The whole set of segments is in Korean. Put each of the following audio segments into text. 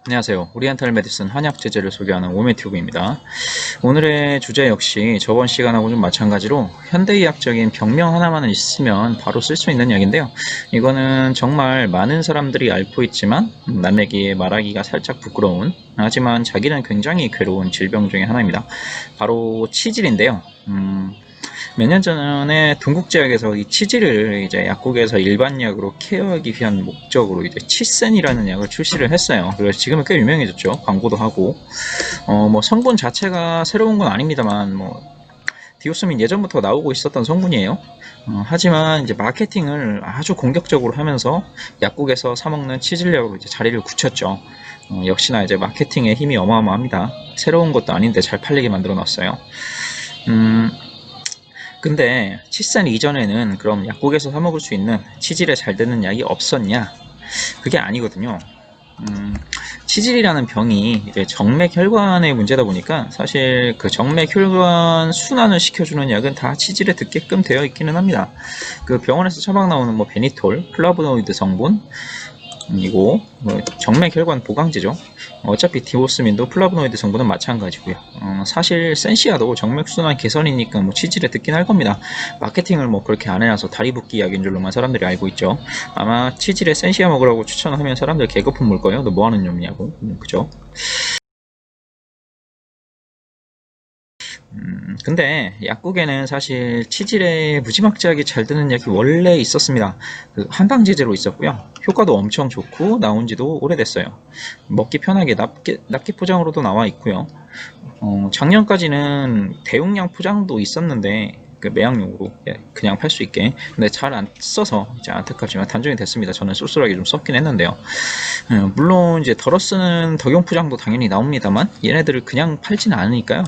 안녕하세요. 오리엔탈 메디슨 한약 제제를 소개하는 오메튜브입니다. 오늘의 주제 역시 저번 시간하고 좀 마찬가지로 현대의학적인 병명 하나만 있으면 바로 쓸 수 있는 약인데요. 이거는 정말 많은 사람들이 앓고 있지만 남에게 말하기가 살짝 부끄러운, 하지만 자기는 굉장히 괴로운 질병 중에 하나입니다. 바로 치질인데요. 몇 년 전에 동국제약에서 이 치질을 이제 약국에서 일반 약으로 케어하기 위한 목적으로 이제 치센이라는 약을 출시를 했어요. 그래서 지금은 꽤 유명해졌죠. 광고도 하고. 뭐 성분 자체가 새로운 건 아닙니다만, 뭐 디오스민 예전부터 나오고 있었던 성분이에요. 하지만 이제 마케팅을 아주 공격적으로 하면서 약국에서 사 먹는 치질약으로 이제 자리를 굳혔죠. 역시나 이제 마케팅의 힘이 어마어마합니다. 새로운 것도 아닌데 잘 팔리게 만들어 놨어요. 근데 치산 이전에는 그럼 약국에서 사 먹을 수 있는 치질에 잘 되는 약이 없었냐? 그게 아니거든요. 치질이라는 병이 이제 정맥혈관의 문제다 보니까 사실 그 정맥혈관 순환을 시켜주는 약은 다 치질에 듣게끔 되어 있기는 합니다. 그 병원에서 처방 나오는 뭐 베니톨, 플라보노이드 성분, 이고 정맥혈관 보강제죠. 어차피 디오스민도 플라보노이드 성분은 마찬가지고요. 사실 센시아도 정맥순환 개선이니까 뭐 치질에 듣긴 할 겁니다. 마케팅을 뭐 그렇게 안 해놔서 다리 붓기 약인 줄로만 사람들이 알고 있죠. 아마 치질에 센시아 먹으라고 추천하면 사람들 개거품 물 거예요. 너 뭐 하는 놈이냐고. 그죠? 근데 약국에는 사실 치질에 무지막지하게 잘 드는 약이 원래 있었습니다. 그 한방제제로 있었고요. 효과도 엄청 좋고 나온 지도 오래됐어요. 먹기 편하게 납기 포장으로도 나와 있고요. 작년까지는 대용량 포장도 있었는데 그 매양용으로 그냥 팔 수 있게. 근데 잘 안 써서 이제 안타깝지만 단종이 됐습니다. 저는 쏠쏠하게 좀 썼긴 했는데요. 물론 이제 덜어 쓰는 덕용 포장도 당연히 나옵니다만 얘네들을 그냥 팔지는 않으니까요.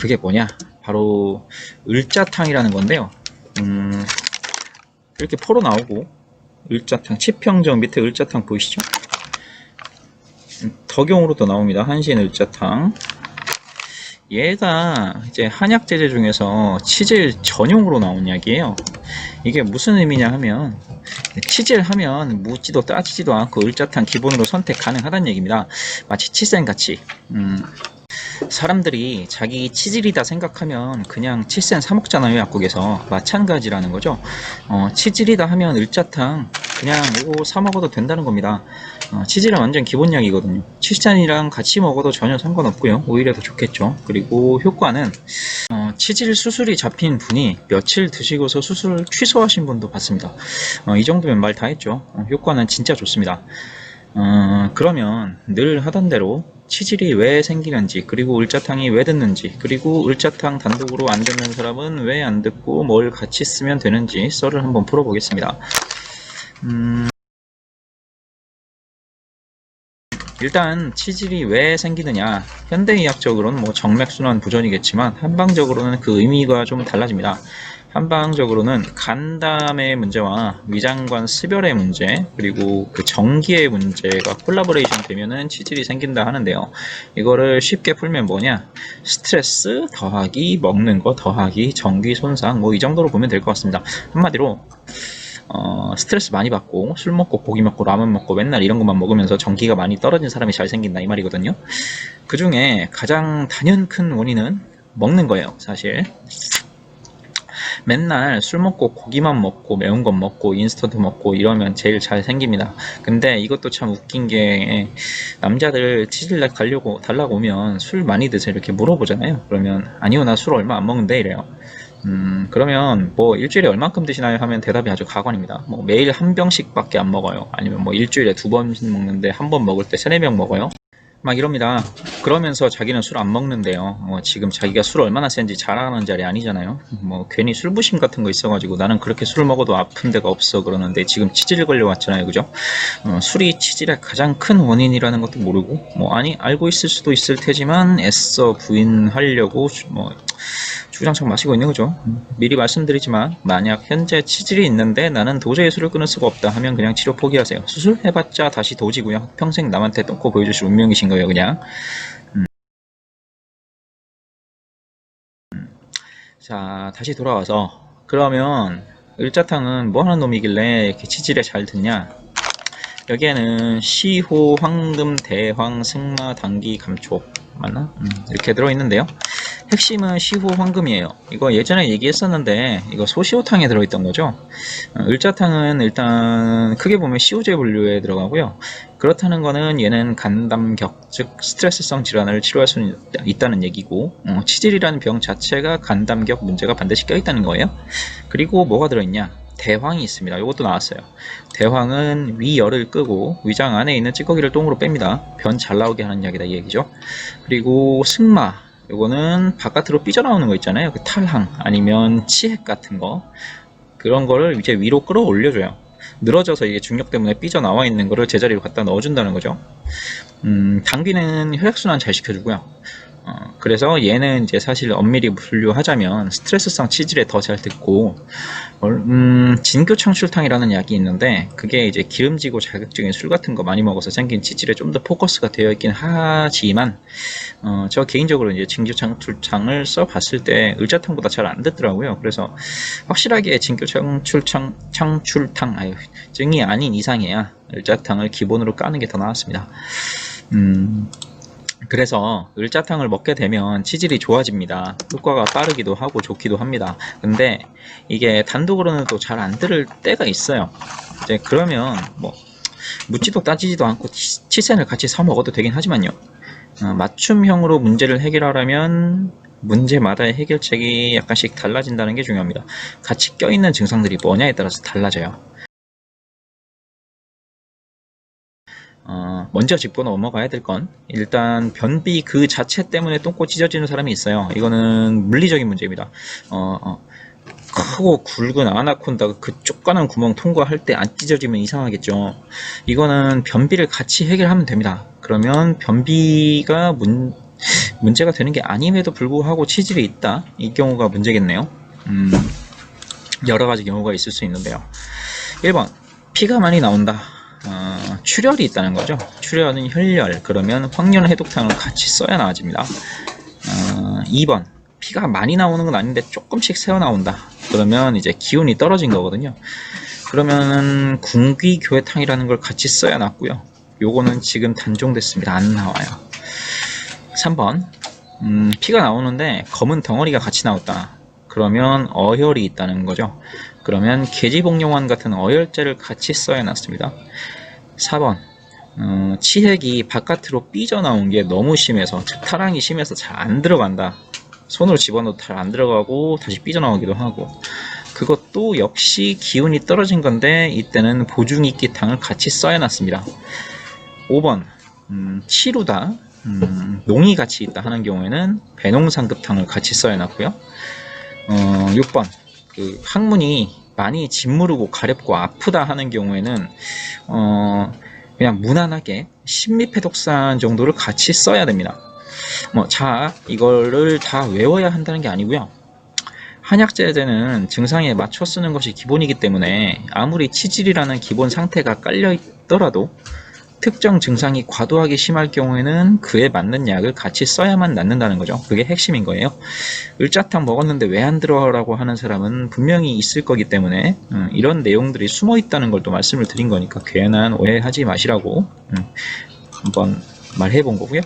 그게 뭐냐? 바로 을자탕이라는 건데요. 이렇게 포로 나오고 을자탕, 치평정 밑에 을자탕 보이시죠? 덕용으로도 나옵니다. 한신 을자탕. 얘가 이제 한약 제제 중에서 치질 전용으로 나온 약이에요. 이게 무슨 의미냐 하면 치질 하면 묻지도 따지지도 않고 을자탕 기본으로 선택 가능하다는 얘기입니다. 마치 치센 같이. 사람들이 자기 치질이다 생각하면 그냥 치센 사 먹잖아요. 약국에서. 마찬가지라는 거죠. 치질이다 하면 을자탕 그냥 이거 사 먹어도 된다는 겁니다. 치질은 완전 기본약이거든요. 치센이랑 같이 먹어도 전혀 상관없고요. 오히려 더 좋겠죠. 그리고 효과는 치질 수술이 잡힌 분이 며칠 드시고서 수술을 취소하신 분도 봤습니다. 이 정도면 말 다 했죠. 효과는 진짜 좋습니다. 그러면 늘 하던 대로 치질이 왜 생기는지, 그리고 을자탕이 왜 듣는지, 그리고 을자탕 단독으로 안 듣는 사람은 왜 안 듣고 뭘 같이 쓰면 되는지 썰을 한번 풀어보겠습니다. 일단 치질이 왜 생기느냐, 현대의학적으로는 뭐 정맥순환 부전이겠지만 한방적으로는 그 의미가 좀 달라집니다. 한방적으로는 간담의 문제와 위장관 습열의 문제, 그리고 그 전기의 문제가 콜라보레이션 되면은 치질이 생긴다 하는데요. 이거를 쉽게 풀면 뭐냐, 스트레스 더하기 먹는 거 더하기 전기 손상, 뭐 이 정도로 보면 될 것 같습니다. 한마디로 스트레스 많이 받고 술 먹고 고기 먹고 라면 먹고 맨날 이런 것만 먹으면서 전기가 많이 떨어진 사람이 잘 생긴다 이 말이거든요. 그 중에 가장 단연 큰 원인은 먹는 거예요. 사실 맨날 술 먹고 고기만 먹고 매운 것 먹고 인스턴트 먹고 이러면 제일 잘 생깁니다. 근데 이것도 참 웃긴 게 남자들 치질 달라고 오면 술 많이 드세요 이렇게 물어보잖아요. 그러면 아니요 나 술 얼마 안 먹는데 이래요. 그러면 뭐 일주일에 얼만큼 드시나요 하면 대답이 아주 가관입니다. 뭐 매일 한 병씩밖에 안 먹어요. 아니면 뭐 일주일에 두 번 먹는데 한 번 먹을 때 세네 병 먹어요. 막 이럽니다. 그러면서 자기는 술 안 먹는데요. 지금 자기가 술 얼마나 센지 자랑하는 자리 아니잖아요. 뭐 괜히 술부심 같은 거 있어가지고 나는 그렇게 술 먹어도 아픈 데가 없어 그러는데 지금 치질 걸려왔잖아요. 그죠? 술이 치질의 가장 큰 원인이라는 것도 모르고 뭐 아니 알고 있을 수도 있을 테지만 애써 부인하려고 뭐 주장창 마시고 있는 거죠. 미리 말씀드리지만 만약 현재 치질이 있는데 나는 도저히 술을 끊을 수가 없다 하면 그냥 치료 포기하세요. 수술해봤자 다시 도지고요. 평생 남한테 똥꼬 보여주실 운명이신 거예요 그냥. 자 다시 돌아와서 그러면 을자탕은 뭐 하는 놈이길래 이렇게 치질에 잘 듣냐. 여기에는 시호, 황금, 대황, 승마, 당기, 감초 맞나? 이렇게 들어있는데요. 핵심은 시호 황금이에요. 이거 예전에 얘기했었는데 이거 소시호탕에 들어있던 거죠. 을자탕은 일단 크게 보면 시호제 분류에 들어가고요. 그렇다는 거는 얘는 간담격, 즉 스트레스성 질환을 치료할 수 있다는 얘기고, 치질이라는 병 자체가 간담격 문제가 반드시 껴있다는 거예요. 그리고 뭐가 들어있냐? 대황이 있습니다. 이것도 나왔어요. 대황은 위열을 끄고 위장 안에 있는 찌꺼기를 똥으로 뺍니다. 변 잘 나오게 하는 약이다 이 얘기죠. 그리고 승마, 요거는 바깥으로 삐져나오는 거 있잖아요. 그 탈항 아니면 치핵 같은 거, 그런 거를 이제 위로 끌어올려줘요. 늘어져서 이게 중력 때문에 삐져나와 있는 거를 제자리로 갖다 넣어준다는 거죠. 당귀는 혈액순환 잘 시켜주고요. 그래서 얘는 이제 사실 엄밀히 분류하자면 스트레스성 치질에 더 잘 듣고, 진교창출탕이라는 약이 있는데 그게 이제 기름지고 자극적인 술 같은 거 많이 먹어서 생긴 치질에 좀 더 포커스가 되어 있긴 하지만, 저 개인적으로 이제 진교창출탕을 써봤을 때 을자탕보다 잘 안 듣더라고요. 그래서 확실하게 진교창출탕, 증이 아닌 이상해야 을자탕을 기본으로 까는 게 더 나았습니다. 그래서 을자탕을 먹게 되면 치질이 좋아집니다. 효과가 빠르기도 하고 좋기도 합니다. 근데 이게 단독으로는 또 잘 안 들을 때가 있어요. 이제 그러면 뭐 묻지도 따지지도 않고 치센을 같이 사 먹어도 되긴 하지만요. 맞춤형으로 문제를 해결하려면 문제마다의 해결책이 약간씩 달라진다는 게 중요합니다. 같이 껴있는 증상들이 뭐냐에 따라서 달라져요. 먼저 짚고 넘어가야 될 건, 일단 변비 그 자체 때문에 똥꼬 찢어지는 사람이 있어요. 이거는 물리적인 문제입니다. 크고 굵은 아나콘다가 그 쪼까난 구멍 통과할 때 안 찢어지면 이상하겠죠. 이거는 변비를 같이 해결하면 됩니다. 그러면 변비가 문제가 되는 게 아님에도 불구하고 치질이 있다, 이 경우가 문제겠네요. 여러 가지 경우가 있을 수 있는데요. 1번, 피가 많이 나온다. 출혈이 있다는 거죠. 출혈은 혈열, 그러면 황련 해독탕을 같이 써야 나아집니다. 2번, 피가 많이 나오는 건 아닌데 조금씩 새어 나온다. 그러면 이제 기운이 떨어진 거거든요. 그러면 궁귀교회탕이라는 걸 같이 써야 낫고요. 요거는 지금 단종됐습니다. 안 나와요. 3번, 피가 나오는데 검은 덩어리가 같이 나왔다. 그러면 어혈이 있다는 거죠. 그러면 계지복용환 같은 어혈제를 같이 써야 낫습니다. 4번, 치핵이 바깥으로 삐져나온 게 너무 심해서, 탈항이 심해서 잘 안 들어간다. 손으로 집어넣어도 잘 안 들어가고 다시 삐져나오기도 하고, 그것도 역시 기운이 떨어진 건데 이때는 보중이끼탕을 같이 써야 낫습니다. 5번, 치루다, 농이 같이 있다 하는 경우에는 배농상급탕을 같이 써야 낫고요. 6번, 그 항문이 많이 짓무르고 가렵고 아프다 하는 경우에는 그냥 무난하게 신미패독산 정도를 같이 써야 됩니다. 자, 이거를 다 외워야 한다는 게 아니고요. 한약재제는 증상에 맞춰 쓰는 것이 기본이기 때문에 아무리 치질이라는 기본 상태가 깔려 있더라도 특정 증상이 과도하게 심할 경우에는 그에 맞는 약을 같이 써야만 낫는다는 거죠. 그게 핵심인 거예요. 을자탕 먹었는데 왜 안 들어라고 하는 사람은 분명히 있을 거기 때문에 이런 내용들이 숨어 있다는 걸 또 말씀을 드린 거니까 괜한 오해하지 마시라고 한번 말해 본 거고요.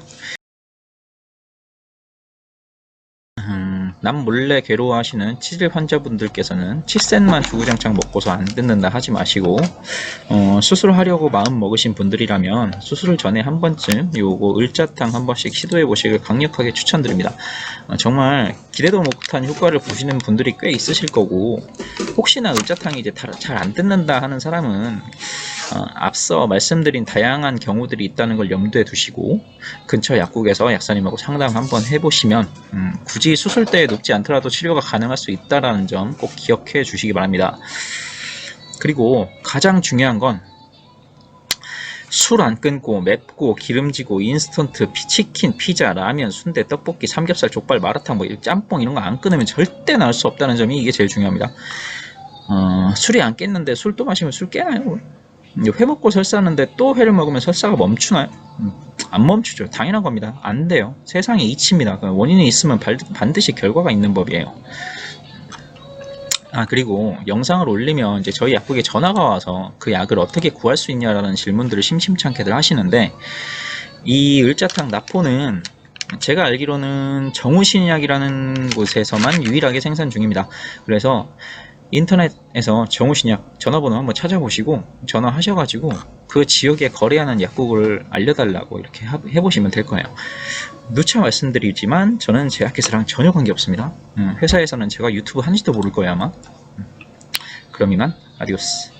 남 몰래 괴로워하시는 치질 환자분들께서는 치센만 주구장창 먹고서 안 듣는다 하지 마시고, 수술하려고 마음 먹으신 분들이라면 수술을 전에 한 번쯤 요거 을자탕 한 번씩 시도해 보시길 강력하게 추천드립니다. 정말 기대도 못한 효과를 보시는 분들이 꽤 있으실 거고, 혹시나 을자탕이 이제 잘 안 듣는다 하는 사람은 앞서 말씀드린 다양한 경우들이 있다는 걸 염두에 두시고 근처 약국에서 약사님하고 상담 한번 해보시면 굳이 수술대에 눕지 않더라도 치료가 가능할 수 있다는 점 꼭 기억해 주시기 바랍니다. 그리고 가장 중요한 건 술 안 끊고 맵고 기름지고 인스턴트, 치킨, 피자, 라면, 순대, 떡볶이, 삼겹살, 족발, 마라탕, 짬뽕 이런 거 안 끊으면 절대 나을 수 없다는 점이 이게 제일 중요합니다. 술이 안 깼는데 술 또 마시면 술 깨나요? 회 먹고 설사하는데 또 회를 먹으면 설사가 멈추나요? 안 멈추죠. 당연한 겁니다. 안 돼요. 세상에 이치입니다. 원인이 있으면 반드시 결과가 있는 법이에요. 그리고 영상을 올리면 이제 저희 약국에 전화가 와서 그 약을 어떻게 구할 수 있냐라는 질문들을 심심찮게들 하시는데, 이 을자탕 나포는 제가 알기로는 정우신약이라는 곳에서만 유일하게 생산 중입니다. 그래서 인터넷에서 정우신약 전화번호 한번 찾아보시고 전화하셔가지고 그 지역에 거래하는 약국을 알려달라고 이렇게 해보시면 될 거예요. 누차 말씀드리지만 저는 제약회사랑 전혀 관계없습니다. 회사에서는 제가 유튜브 하는지도 모를 거예요 아마. 그럼 이만 아디오스.